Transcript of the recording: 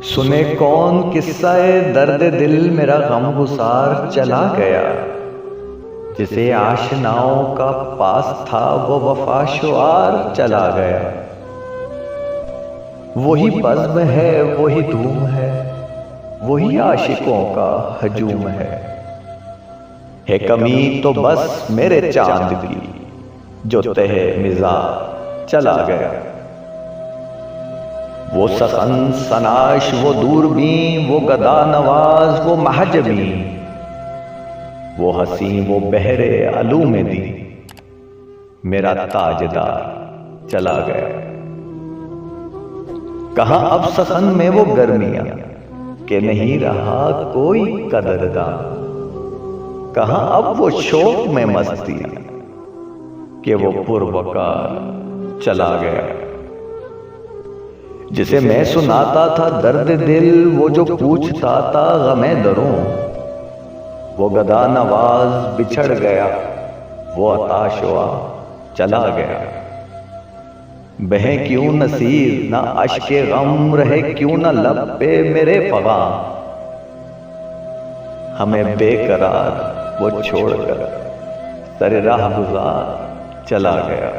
سنے کون قصہ درد دل میرا غم گسار چلا گیا، جسے آشناؤں کا پاس تھا وہ وفا شعار چلا گیا۔ وہی بزم ہے وہی دھوم ہے، وہی عاشقوں کا ہجوم ہے کمی تو بس میرے چاند کی جو تہ مزار چلا گیا۔ وہ سخن سناش وہ دوربین، وہ گدا نواز وہ محجبی، وہ حسین وہ بہرے علوم دی، میرا تاجدار چلا گیا۔ کہاں اب سخن میں وہ گرمیاں کہ نہیں رہا کوئی قدردان، کہاں اب وہ شوق میں مستیاں کہ وہ پروقار چلا گیا۔ جسے میں سناتا تھا درد دل، وہ جو پوچھتا تھا غم دروں، وہ گدا نواز بچھڑ گیا، وہ عطا شعا چلا گیا۔ بہے کیوں نصیر نہ اشک غم، رہے کیوں نہ لب پہ میرے فغاں، ہمیں بے قرار وہ چھوڑ کر سر راہ گزار چلا گیا۔